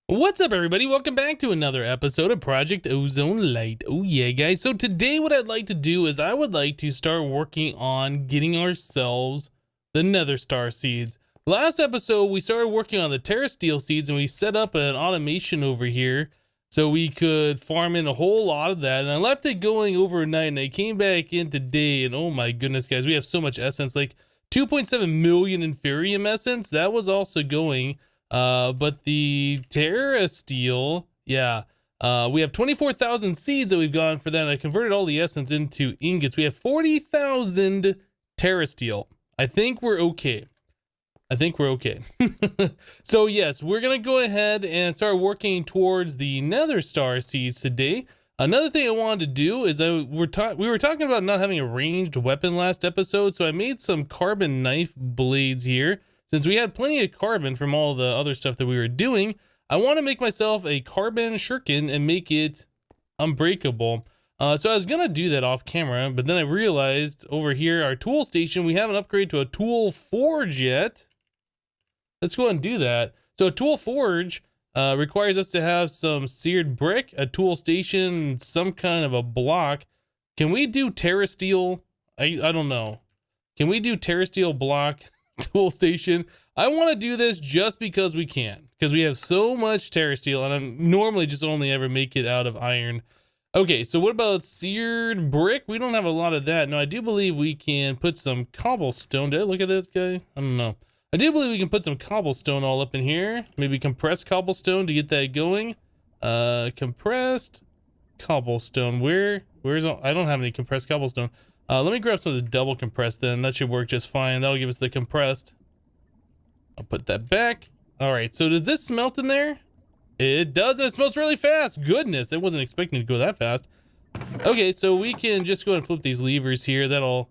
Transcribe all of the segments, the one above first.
What's up, everybody? Welcome back to another episode of Project Ozone Lite. Oh yeah, guys. So today what I'd like to do is I would like to start working on getting ourselves the nether star seeds. Last episode we started working on the terrasteel seeds and we set up an automation over here so we could farm in a whole lot of that, and I left it going overnight and I came back in today and oh my goodness, guys, we have so much essence, like 2.7 million inferium essence. That was also going. But the terrasteel, yeah, we have 24,000 seeds that we've gone for that, and I converted all the essence into ingots. We have 40,000 terrasteel. I think we're okay. So yes, we're gonna go ahead and start working towards the nether star seeds today. Another thing I wanted to do is we were talking about not having a ranged weapon last episode, so I made some carbon knife blades here. Since we had plenty of carbon from all the other stuff that we were doing, I want to make myself a carbon shuriken and make it unbreakable. So I was going to do that off camera, but then I realized over here, our tool station, we haven't upgraded to a tool forge yet. Let's go ahead and do that. So a tool forge requires us to have some seared brick, a tool station, some kind of a block. Can we do terrasteel? I don't know. Can we do terrasteel block tool station? I want to do this just because we can, because we have so much terrasteel and I'm normally just only ever make it out of iron. Okay, so what about seared brick? We don't have a lot of that. No, I do believe we can put some cobblestone. Did I look at this guy? I don't know. I do believe we can put some cobblestone all up in here. Maybe compressed cobblestone to get that going. Compressed cobblestone. Where's all? I don't have any compressed cobblestone. Let me grab some of this double compressed then. That should work just fine. That'll give us the compressed. I'll put that back. All right, so does this smelt in there? It does, and it smelts really fast. Goodness, I wasn't expecting to go that fast. Okay, so we can just go ahead and flip these levers here. That'll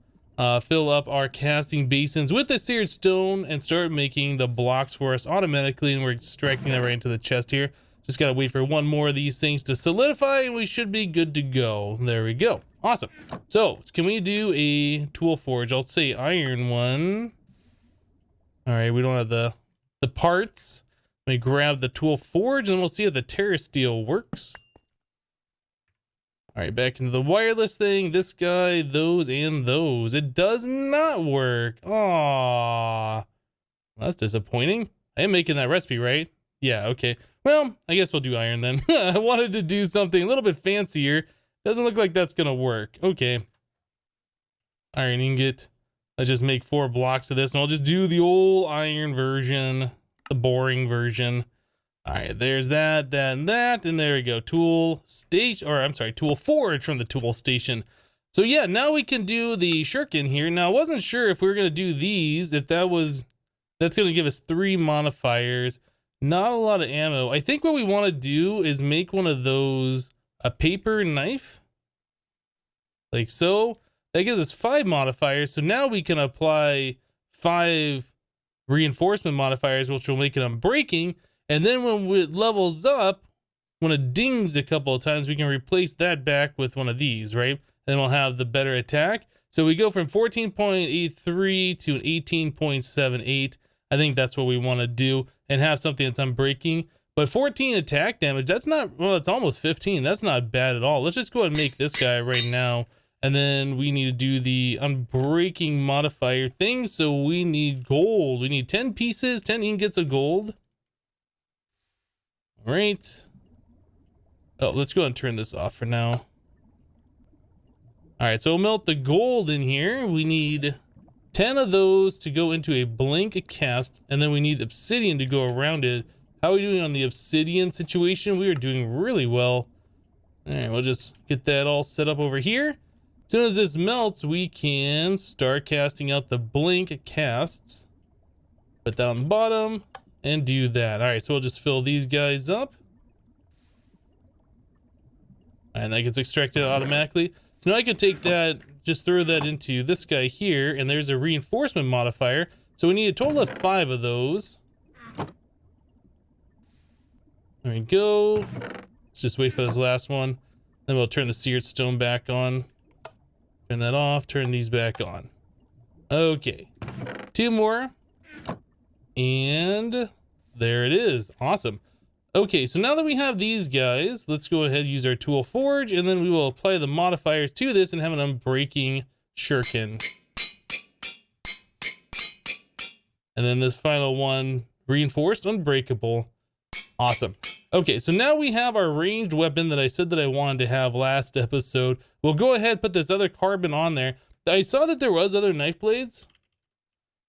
fill up our casting basins with the seared stone and start making the blocks for us automatically, and we're extracting that right into the chest here. Just gotta wait for one more of these things to solidify and we should be good to go. There we go. Awesome. So can we do a tool forge? I'll say iron one. All right, we don't have the parts. Let me grab the tool forge and we'll see if the terrasteel works. All right, back into the wireless thing. This guy, those, and those. It does not work. Aww. That's disappointing. I am making that recipe, right? Yeah, okay. Well, I guess we'll do iron then. I wanted to do something a little bit fancier. Doesn't look like that's gonna work. Okay. Iron ingot. Let's just make 4 blocks of this and I'll just do the old iron version, the boring version. All right, there's that, and there we go. Tool station, or I'm sorry, tool forge from the tool station. So yeah, now we can do the shuriken here. Now I wasn't sure if we were gonna do these, if that's gonna give us 3 modifiers. Not a lot of ammo. I think what we want to do is make one of those a paper knife, like so. That gives us 5 modifiers. So now we can apply 5 reinforcement modifiers, which will make it unbreaking. And then when it levels up, when it dings a couple of times, we can replace that back with one of these, right? And we'll have the better attack. So we go from 14.83 to an 18.78. I think that's what we want to do and have something that's unbreaking. But 14 attack damage, that's not, well, it's almost 15. That's not bad at all. Let's just go ahead and make this guy right now. And then we need to do the unbreaking modifier thing. So we need gold. We need 10 pieces, 10 ingots of gold. All right. Oh, let's go ahead and turn this off for now. All right, so we'll melt the gold in here. We need 10 of those to go into a blank cast, and then we need obsidian to go around it. How are we doing on the obsidian situation? We are doing really well. All right, we'll just get that all set up over here. As soon as this melts, we can start casting out the blank casts. Put that on the bottom and do that. All right, so we'll just fill these guys up. And that gets extracted automatically. So now I can take that, just throw that into this guy here, and there's a reinforcement modifier. So we need a total of 5 of those. There we go. Let's just wait for this last one. Then we'll turn the seared stone back on. Turn that off, turn these back on. Okay. 2 more. And there it is. Awesome. Okay, so now that we have these guys, let's go ahead and use our tool forge, and then we will apply the modifiers to this and have an unbreaking shuriken. And then this final one, reinforced, unbreakable. Awesome. Okay, so now we have our ranged weapon that I said that I wanted to have last episode. We'll go ahead and put this other carbon on there. I saw that there was other knife blades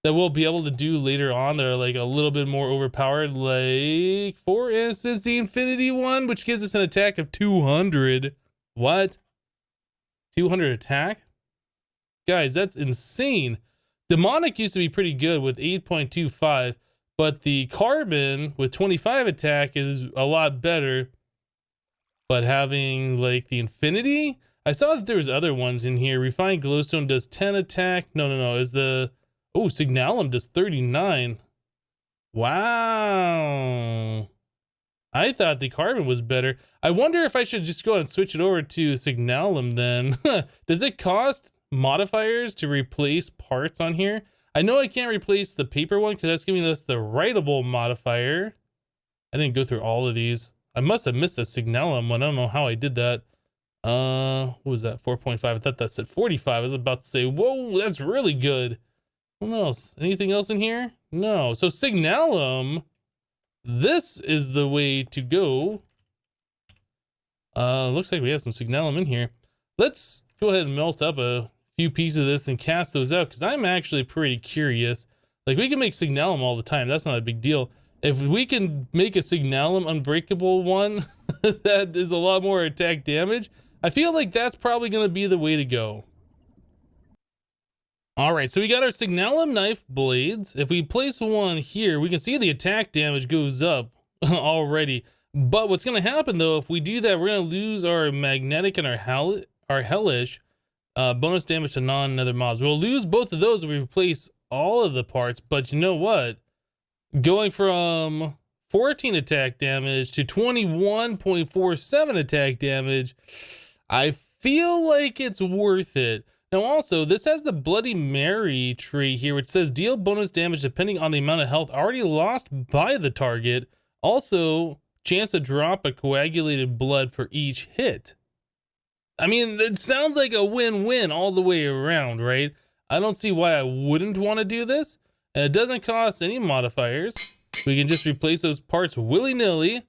that we'll be able to do later on that are like a little bit more overpowered, like for instance the infinity one, which gives us an attack of 200. What? 200 attack? Guys, that's insane. Demonic used to be pretty good with 8.25, but the carbon with 25 attack is a lot better. But having like the infinity, I saw that there was other ones in here. Refined glowstone does 10 attack. No, is the Signalum does 39. Wow. I thought the carbon was better. I wonder if I should just go and switch it over to Signalum then. Does it cost modifiers to replace parts on here? I know I can't replace the paper one because that's giving us the writable modifier. I didn't go through all of these. I must have missed a Signalum one. I don't know how I did that. What was that? 4.5. I thought that said 45. I was about to say, whoa, that's really good. What else? Anything else in here? No. So Signalum, this is the way to go. Looks like we have some Signalum in here. Let's go ahead and melt up a few pieces of this and cast those out, because I'm actually pretty curious. Like, we can make Signalum all the time. That's not a big deal. If we can make a Signalum unbreakable one that is a lot more attack damage, I feel like that's probably going to be the way to go. All right, so we got our Signalum knife blades. If we place one here, we can see the attack damage goes up already. But what's going to happen, though, if we do that, we're going to lose our magnetic and our hellish bonus damage to non-nether mobs. We'll lose both of those if we replace all of the parts. But you know what? Going from 14 attack damage to 21.47 attack damage, I feel like it's worth it. Now also, this has the Bloody Mary tree here, which says deal bonus damage depending on the amount of health already lost by the target. Also, chance to drop a coagulated blood for each hit. I mean, it sounds like a win-win all the way around, right? I don't see why I wouldn't want to do this. And it doesn't cost any modifiers. We can just replace those parts willy-nilly.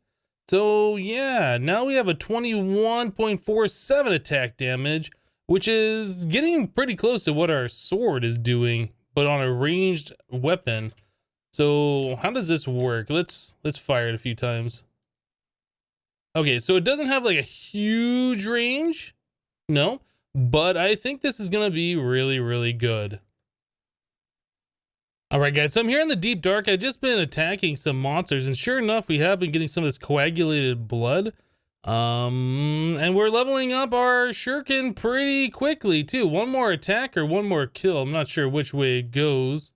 So yeah, now we have a 21.47 attack damage, which is getting pretty close to what our sword is doing, but on a ranged weapon. So how does this work? Let's fire it a few times. Okay, so it doesn't have like a huge range. No, but I think this is gonna be really, really good. All right, guys, so I'm here in the deep dark. I've just been attacking some monsters, and sure enough, we have been getting some of this coagulated blood. And we're leveling up our shuriken pretty quickly, too. One more attack or one more kill. I'm not sure which way it goes.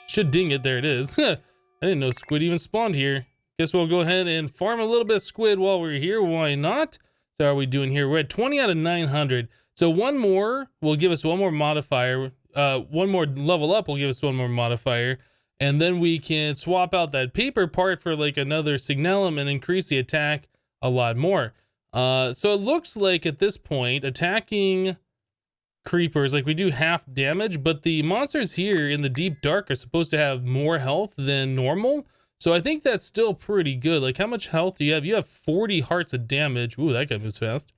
Should ding it. There it is. I didn't know squid even spawned here. Guess we'll go ahead and farm a little bit of squid while we're here. Why not? So how are we doing here? We're at 20 out of 900. So one more will give us one more modifier. One more level up will give us one more modifier, and then we can swap out that paper part for like another Signalum and increase the attack a lot more. So it looks like at this point attacking creepers, like we do half damage, but the monsters here in the deep dark are supposed to have more health than normal. So I think that's still pretty good. Like, how much health do you have? You have 40 hearts of damage. Ooh, that guy moves fast.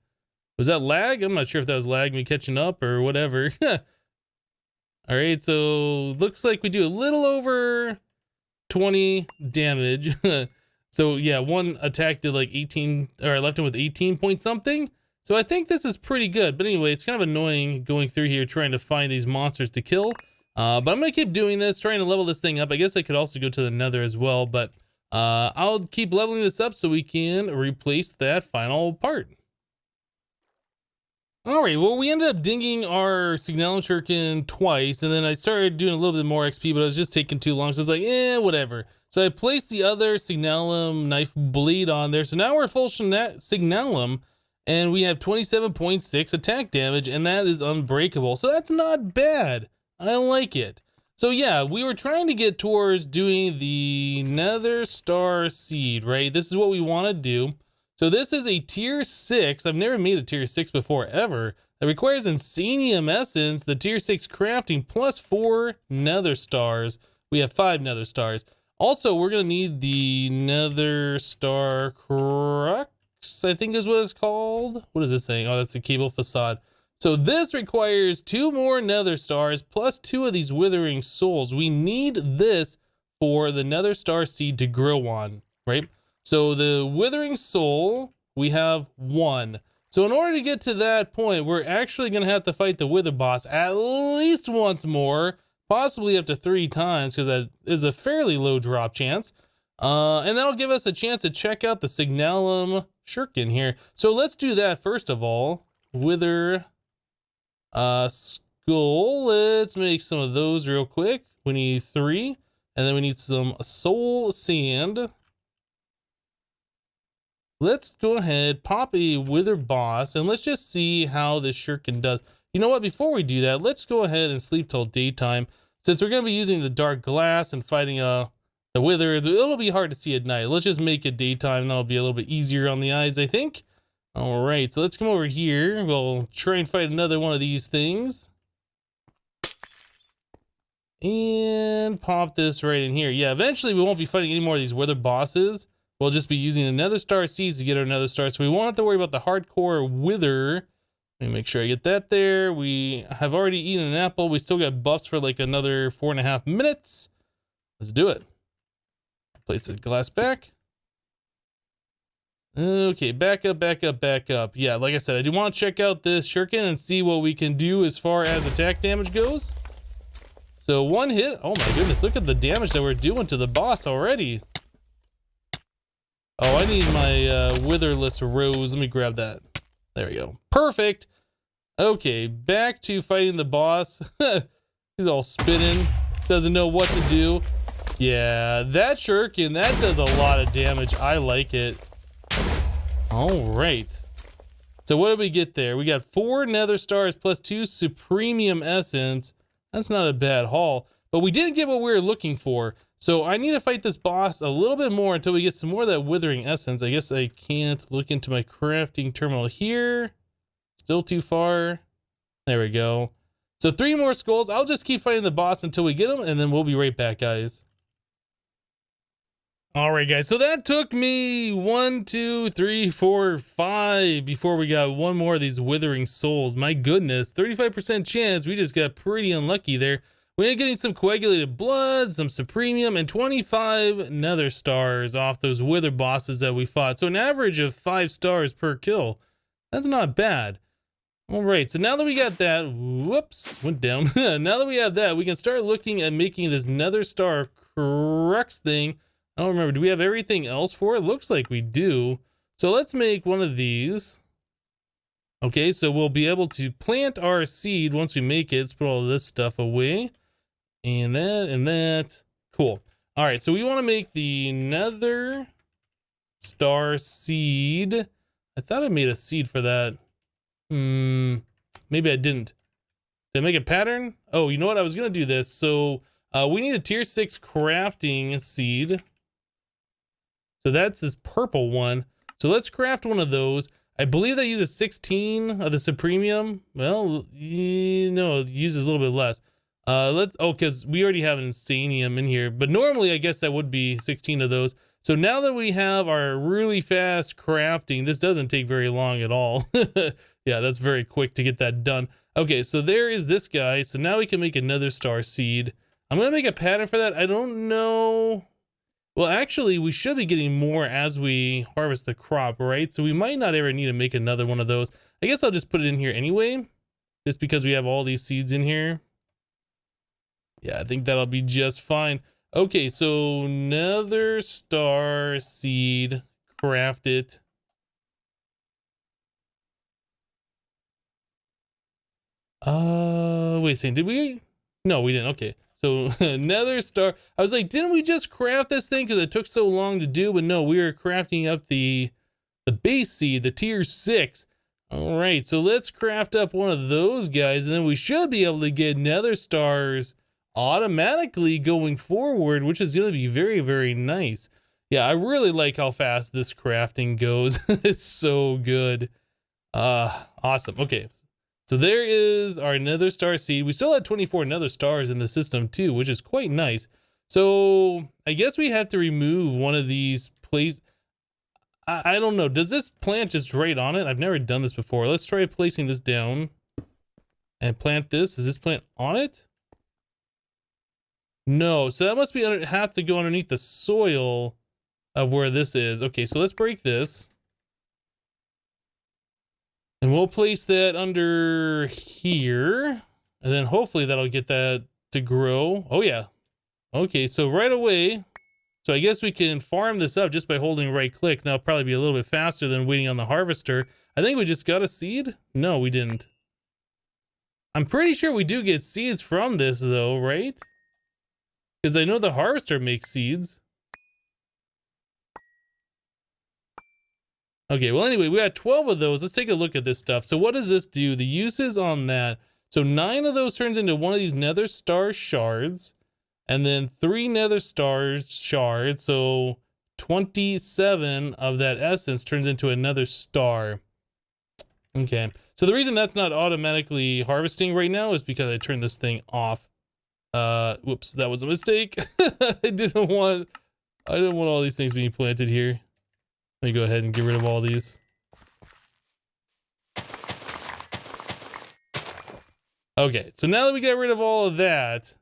Was that lag? I'm not sure if that was lag, me catching up or whatever. All right, so looks like we do a little over 20 damage. So yeah, one attack did like 18, or I left him with 18 point something. So I think this is pretty good. But anyway, it's kind of annoying going through here trying to find these monsters to kill. But I'm gonna keep doing this, trying to level this thing up. I guess I could also go to the nether as well, but I'll keep leveling this up so we can replace that final part. All right, well, we ended up dinging our Signalum shuriken twice, and then I started doing a little bit more XP, but it was just taking too long, so I was like, whatever. So I placed the other Signalum knife blade on there, so now we're full Signalum, and we have 27.6 attack damage, and that is unbreakable, so that's not bad. I like it. So yeah, we were trying to get towards doing the Nether Star Seed, right? This is what we want to do. So this is a tier 6. I've never made a tier 6 before, ever. It requires Insanium Essence, the tier 6 crafting, plus 4 Nether Stars. We have 5 Nether Stars. Also, we're going to need the Nether Star Crux, I think is what it's called. What is this thing? Oh, that's a cable facade. So this requires 2 more Nether Stars plus 2 of these Withering Souls. We need this for the Nether Star Seed to grow on, right? So the Withering Soul, we have 1. So in order to get to that point, we're actually going to have to fight the Wither boss at least once more, possibly up to 3 times, because that is a fairly low drop chance. And that'll give us a chance to check out the Signalum Shuriken here. So let's do that first of all. Wither skull. Let's make some of those real quick. We need 3, and then we need some soul sand. Let's go ahead, pop a wither boss, and let's just see how this shuriken does. You know what? Before we do that, let's go ahead and sleep till daytime. Since we're going to be using the dark glass and fighting the wither, it'll be hard to see at night. Let's just make it daytime. That'll be a little bit easier on the eyes, I think. All right, so let's come over here. We'll try and fight another one of these things. And pop this right in here. Yeah, eventually we won't be fighting any more of these wither bosses. We'll just be using the Nether Star Seeds to get our Nether Star, so we won't have to worry about the hardcore wither. Let me make sure I get that there. We have already eaten an apple. We still got buffs for like another 4.5 minutes. Let's do it. Place the glass back. Okay, back up, back up, back up. Yeah, like I said, I do want to check out this shuriken and see what we can do as far as attack damage goes. So 1 hit. Oh my goodness, look at the damage that we're doing to the boss already. Oh, I need my witherless rose. Let me grab that. There we go. Perfect. Okay, back to fighting the boss. He's all spinning. Doesn't know what to do. Yeah, that shuriken, that does a lot of damage. I like it. All right. So what did we get there? We got 4 Nether Stars plus 2 Supremium Essence. That's not a bad haul. But we didn't get what we were looking for. So I need to fight this boss a little bit more until we get some more of that Withering Essence. I guess I can't look into my crafting terminal here. Still too far. There we go. So 3 more skulls. I'll just keep fighting the boss until we get him, and then we'll be right back, guys. All right, guys. So that took me 1, 2, 3, 4, 5 before we got 1 more of these Withering Souls. My goodness, 35% chance. We just got pretty unlucky there. We ended up getting some coagulated blood, some supremium, and 25 Nether Stars off those wither bosses that we fought. So an average of 5 stars per kill. That's not bad. All right, so now that we got that, whoops, went down. Now that we have that, we can start looking at making this Nether Star Crux thing. I don't remember, do we have everything else for it? Looks like we do. So let's make one of these. Okay, so we'll be able to plant our seed once we make it. Let's put all this stuff away. And that, and that. Cool. All right, so we want to make the Nether Star Seed. I thought I made a seed for that. Maybe I didn't. Did I make a pattern? Oh, you know what? I was going to do this. So we need a tier 6 crafting seed. So that's this purple one. So let's craft one of those. I believe that uses 16 of the Supremium. Well, no, it uses a little bit less. Because we already have an Insanium in here, but normally I guess that would be 16 of those. So now that we have our really fast crafting, this doesn't take very long at all. Yeah, that's very quick to get that done. Okay, so there is this guy. So now we can make another star seed. I'm going to make a pattern for that. I don't know. Well, actually, we should be getting more as we harvest the crop, right? So we might not ever need to make another one of those. I guess I'll just put it in here anyway, just because we have all these seeds in here. Yeah, I think that'll be just fine. Okay, so Nether Star Seed, craft it. Wait a second, did we? No, we didn't. Okay, so Nether Star. I was like, didn't we just craft this thing because it took so long to do? But no, we were crafting up the base seed, the tier 6. All right, so let's craft up one of those guys, and then we should be able to get Nether Stars automatically going forward, which is going to be very, very nice. Yeah, I really like how fast this crafting goes. It's so good. Awesome. Okay. So there is our nether star seed. We still had 24 nether stars in the system too, which is quite nice. So I guess we have to remove one of these places. I don't know. Does this plant just right on it? I've never done this before. Let's try placing this down and plant this. Is this plant on it? No. So that must be have to go underneath the soil of where this is. Okay, so let's break this. And we'll place that under here. And then hopefully that'll get that to grow. Oh yeah. Okay, so right away. So I guess we can farm this up just by holding right click. That'll probably be a little bit faster than waiting on the harvester. I think we just got a seed. No, we didn't. I'm pretty sure we do get seeds from this though, right? Because I know the harvester makes seeds. Okay, well anyway, we got 12 of those. Let's take a look at this stuff. So what does this do? The uses on that. So 9 of those turns into one of these nether star shards. And then 3 nether star shards. So 27 of that essence turns into another star. Okay. So the reason that's not automatically harvesting right now is because I turned this thing off. Whoops, that was a mistake. I didn't want all these things being planted here. Let me go ahead and get rid of all these. Okay, so now that we got rid of all of that,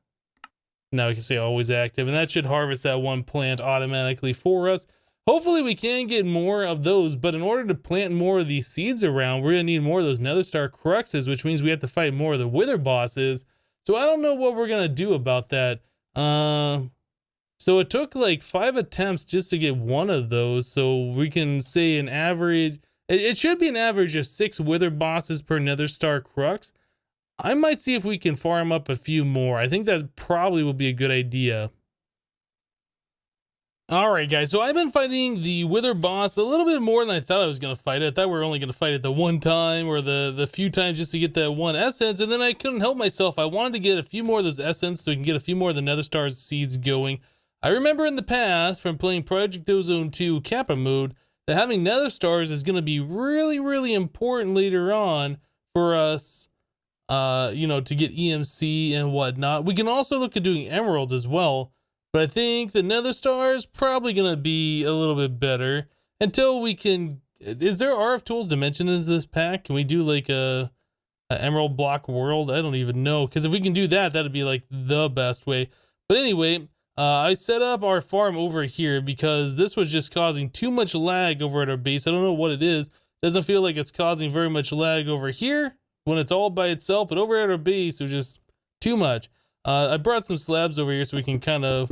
now we can say always active, and that should harvest that one plant automatically for us. Hopefully we can get more of those, but in order to plant more of these seeds around, we're gonna need more of those nether star cruxes, which means we have to fight more of the wither bosses. So I don't know what we're gonna do about that. So it took like 5 attempts just to get one of those. So we can say an average, it should be an average of 6 wither bosses per nether star crux. I might see if we can farm up a few more. I think that probably will be a good idea. Alright guys, so I've been fighting the wither boss a little bit more than I thought I was going to fight it. I thought we were only going to fight it the one time or the few times just to get that one essence, and then I couldn't help myself. I wanted to get a few more of those essence so we can get a few more of the nether stars seeds going. I remember in the past from playing Project Ozone 2 Kappa mode that having nether stars is going to be really, really important later on for us, you know, to get EMC and whatnot. We can also look at doing emeralds as well, but I think the nether star is probably going to be a little bit better until we can. Is there RF tools dimension in this pack? Can we do like a emerald block world? I don't even know, because if we can do that, that'd be like the best way. But anyway, I set up our farm over here because this was just causing too much lag over at our base. I don't know what it is. Doesn't feel like it's causing very much lag over here when it's all by itself, but over at our base it was just too much. I brought some slabs over here so we can kind of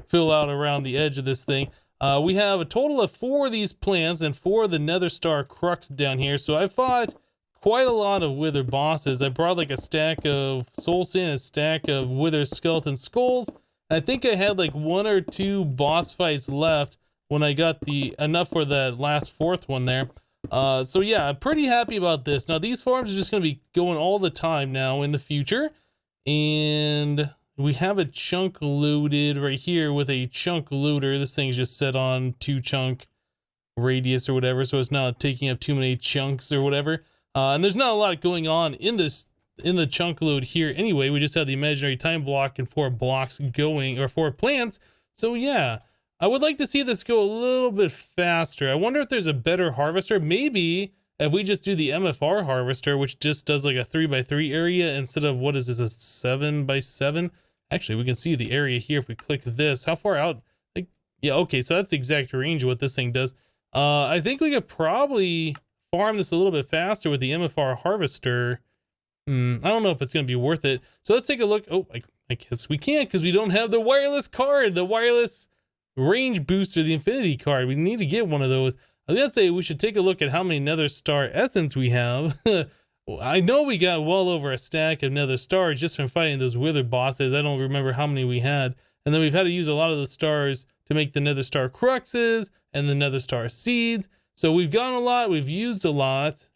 fill out around the edge of this thing. We have a total of 4 of these plants and 4 of the nether star crux down here. So I fought quite a lot of wither bosses. I brought like a stack of soul sand, a stack of wither skeleton skulls. I think I had like 1 or 2 boss fights left when I got the enough for the last 4th one there. So yeah, I'm pretty happy about this. Now these farms are just going to be going all the time now in the future. And we have a chunk loaded right here with a chunk loader. This thing's just set on 2 chunk radius or whatever, so it's not taking up too many chunks or whatever. And there's not a lot going on in the chunk load here anyway. We just have the imaginary time block and 4 blocks going, or 4 plants. So yeah, I would like to see this go a little bit faster. I wonder if there's a better harvester. Maybe if we just do the MFR harvester, which just does like a 3x3 area instead of, what is this, a 7x7? Actually, we can see the area here if we click this. How far out? Like, yeah, okay, so that's the exact range of what this thing does. I think we could probably farm this a little bit faster with the MFR harvester. I don't know if it's going to be worth it. So let's take a look. Oh, I guess we can't because we don't have the wireless card, the wireless range booster, the infinity card. We need to get one of those. I was going to say we should take a look at how many nether star essence we have. I know we got well over a stack of nether stars just from fighting those wither bosses. I don't remember how many we had. And then we've had to use a lot of those stars to make the nether star cruxes and the nether star seeds. So we've gotten a lot. We've used a lot.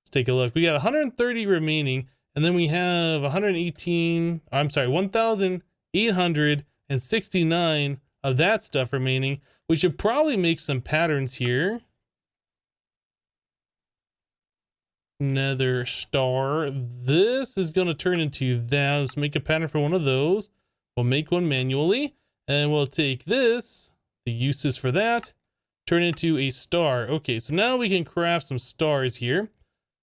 Let's take a look. We got 130 remaining. And then we have 118, I'm sorry, 1,000 869 of that stuff remaining. We should probably make some patterns here. Nether star. This is going to turn into that. Let's make a pattern for one of those. We'll make one manually, and we'll take this, the uses for that, turn into a star. Okay, so now we can craft some stars here.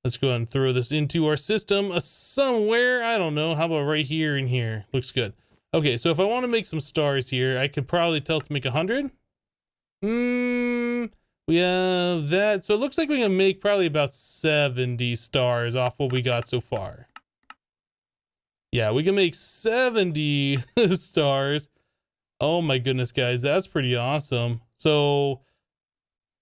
Let's go ahead and throw this into our system somewhere. I don't know. How about right here and here? Looks good. Okay, so if I want to make some stars here, I could probably tell to make 100. We have that. So it looks like we can make probably about 70 stars off what we got so far. Yeah, we can make 70 stars. Oh my goodness, guys. That's pretty awesome. So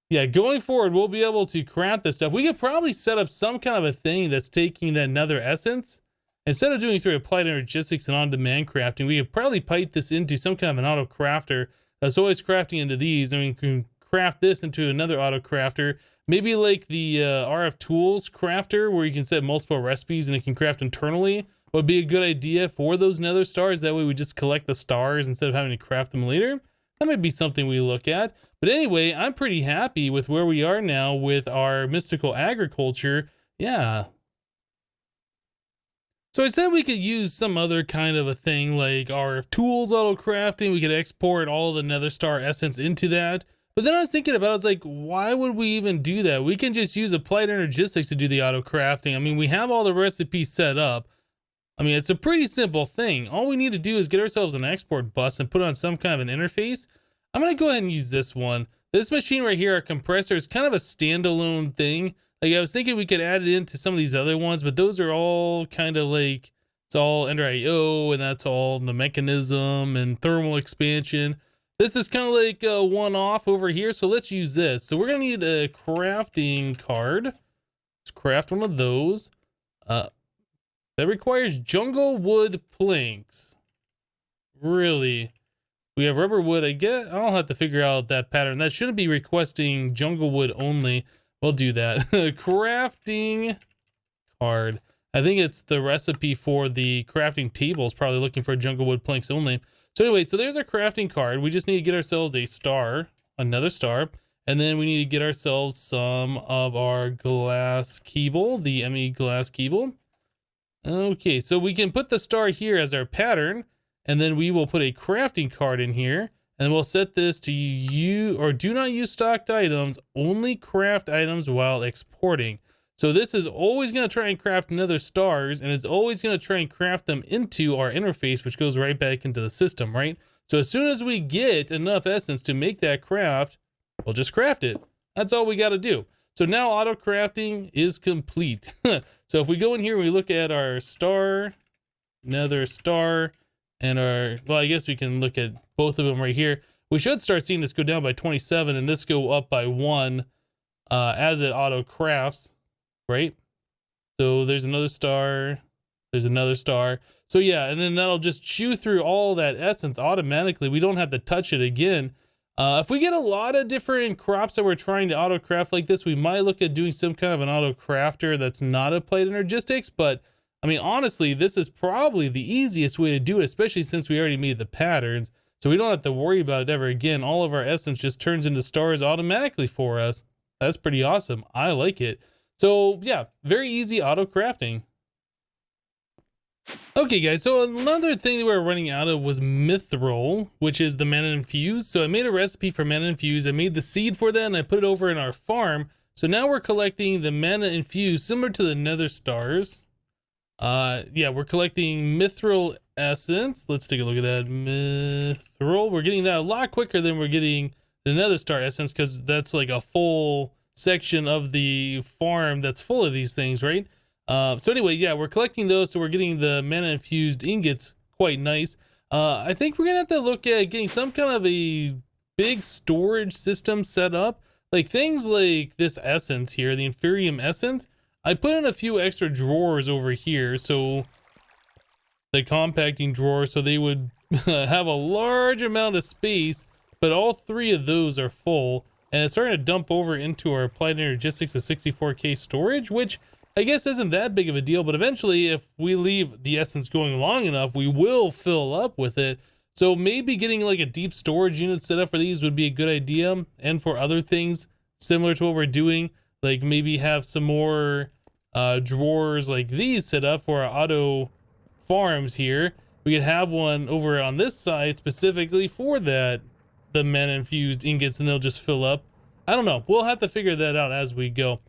yeah, going forward, we'll be able to craft this stuff. We could probably set up some kind of a thing that's taking that nether essence. Instead of doing through applied energistics and on-demand crafting, we could probably pipe this into some kind of an auto crafter that's always crafting into these, and we can craft this into another auto crafter, maybe like the RF tools crafter where you can set multiple recipes and it can craft internally. Would be a good idea for those nether stars. That way we just collect the stars instead of having to craft them later. That might be something we look at. But anyway, I'm pretty happy with where we are now with our mystical agriculture. Yeah. So I said we could use some other kind of a thing like RF tools auto crafting. We could export all the nether star essence into that. But then I was thinking about it, I was like, why would we even do that? We can just use applied energistics to do the auto crafting. I mean, we have all the recipes set up. I mean, it's a pretty simple thing. All we need to do is get ourselves an export bus and put on some kind of an interface. I'm going to go ahead and use this one. This machine right here, our compressor, is kind of a standalone thing. Like, I was thinking we could add it into some of these other ones, but those are all kind of like, it's all under IO, and that's all the mechanism and thermal expansion. This is kind of like a one-off over here, so let's use this. So we're going to need a crafting card. Let's craft one of those. That requires jungle wood planks. Really? We have rubber wood. I'll have to figure out that pattern. That shouldn't be requesting jungle wood only. We'll do that. Crafting card. I think it's the recipe for the crafting table is probably looking for jungle wood planks only. So anyway, so there's our crafting card. We just need to get ourselves a star, another star, and then we need to get ourselves some of our glass cable, the ME glass cable. Okay, so we can put the star here as our pattern, and then we will put a crafting card in here, and we'll set this to do not use stocked items, only craft items while exporting. So this is always going to try and craft nether stars, and it's always going to try and craft them into our interface, which goes right back into the system, right? So as soon as we get enough essence to make that craft, we'll just craft it. That's all we got to do. So now auto crafting is complete. So if we go in here and we look at our star, nether star, and our, well, I guess we can look at both of them right here. We should start seeing this go down by 27 and this go up by 1 as it auto crafts. Right? So there's another star, there's another star. So yeah, and then that'll just chew through all that essence automatically. We don't have to touch it again. If we get a lot of different crops that we're trying to auto craft like this, we might look at doing some kind of an auto crafter that's not applied energistics. But I mean, honestly, this is probably the easiest way to do it, especially since we already made the patterns. So we don't have to worry about it ever again. All of our essence just turns into stars automatically for us. That's pretty awesome. I like it. So yeah, very easy auto crafting. Okay guys, so another thing that we were running out of was mithril, which is the mana infused. So I made a recipe for mana infused. I made the seed for that and I put it over in our farm. So now we're collecting the mana infused, similar to the nether stars. Yeah, we're collecting mithril essence. Let's take a look at that. Mithril, we're getting that a lot quicker than we're getting the nether star essence, because that's like a full section of the farm that's full of these things, right? So anyway, yeah, we're collecting those, so we're getting the mana infused ingots. Quite nice. I think we're gonna have to look at getting some kind of a big storage system set up, like things like this essence here, the inferium essence. I put in a few extra drawers over here, so the compacting drawer, so they would have a large amount of space, but all 3 of those are full. And it's starting to dump over into our applied energistics of 64K storage, which I guess isn't that big of a deal, but eventually if we leave the essence going long enough, we will fill up with it. So maybe getting like a deep storage unit set up for these would be a good idea. And for other things similar to what we're doing, like maybe have some more drawers like these set up for our auto farms here. We could have one over on this side specifically for that, the mana infused ingots, and they'll just fill up. I don't know. We'll have to figure that out as we go.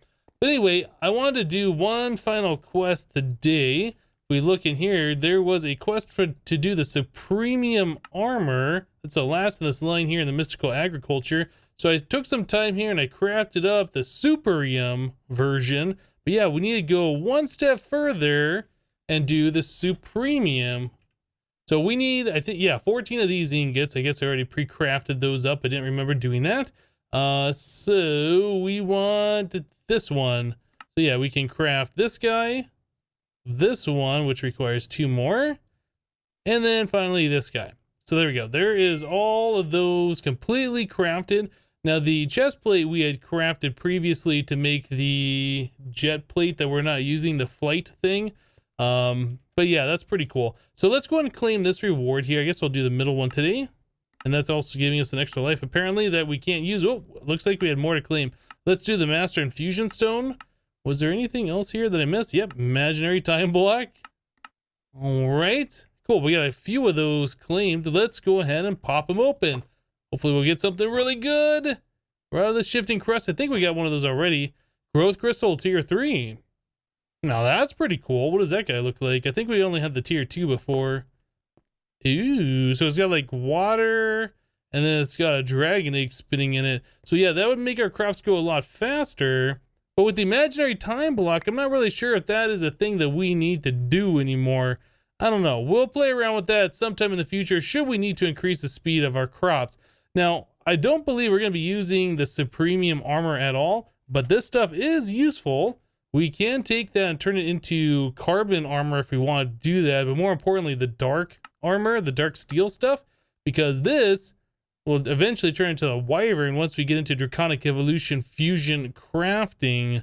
But anyway, I wanted to do one final quest today. If we look in here, there was a quest to do the Supremium Armor. That's the last in this line here in the Mystical Agriculture. So I took some time here and I crafted up the Superium version. But yeah, we need to go one step further and do the Supremium. So we need, I think, yeah, 14 of these ingots. I guess I already pre-crafted those up. I didn't remember doing that. So we want this one. So yeah, we can craft this guy, this one, which requires 2 more, and then finally this guy. So there we go. There is all of those completely crafted. Now the chest plate we had crafted previously to make the jet plate that we're not using, the flight thing. But yeah, that's pretty cool. So let's go ahead and claim this reward here. I guess I'll do the middle one today. And that's also giving us an extra life, apparently, that we can't use. Oh, looks like we had more to claim. Let's do the Master Infusion Stone. Was there anything else here that I missed? Yep, Imaginary Time Block. All right. Cool, we got a few of those claimed. Let's go ahead and pop them open. Hopefully we'll get something really good. We're out of the Shifting Crust. I think we got one of those already. Growth Crystal Tier 3. Now that's pretty cool. What does that guy look like? I think we only had the Tier 2 before. Ooh, so it's got like water, and then it's got a dragon egg spinning in it. So yeah, that would make our crops go a lot faster. But with the Imaginary Time Block, I'm not really sure if that is a thing that we need to do anymore. I don't know. We'll play around with that sometime in the future should we need to increase the speed of our crops. Now, I don't believe we're going to be using the Supremium Armor at all, but this stuff is useful. We can take that and turn it into carbon armor if we want to do that, but more importantly, the dark armor, the dark steel stuff, because this will eventually turn into the Wyvern once we get into Draconic Evolution Fusion Crafting.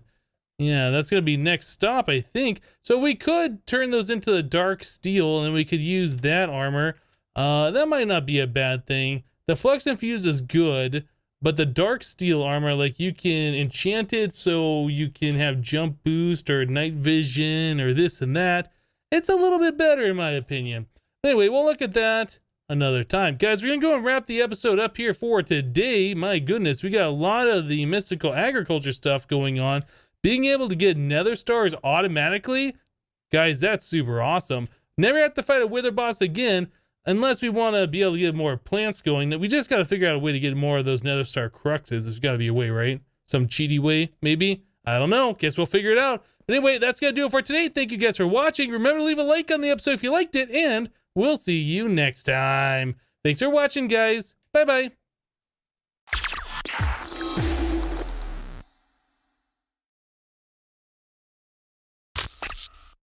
Yeah, that's going to be next stop, I think. So we could turn those into the dark steel, and we could use that armor. That might not be a bad thing. The Flux Infused is good, but the dark steel armor, like you can enchant it so you can have jump boost or night vision or this and that. It's a little bit better in my opinion. Anyway, we'll look at that another time. Guys, we're going to go and wrap the episode up here for today. My goodness, we got a lot of the mystical agriculture stuff going on. Being able to get nether stars automatically, guys, that's super awesome. Never have to fight a wither boss again. Unless we want to be able to get more plants going, we just got to figure out a way to get more of those nether star cruxes. There's got to be a way, right? Some cheaty way, maybe? I don't know. Guess we'll figure it out. But anyway, that's going to do it for today. Thank you guys for watching. Remember to leave a like on the episode if you liked it, and we'll see you next time. Thanks for watching, guys. Bye-bye.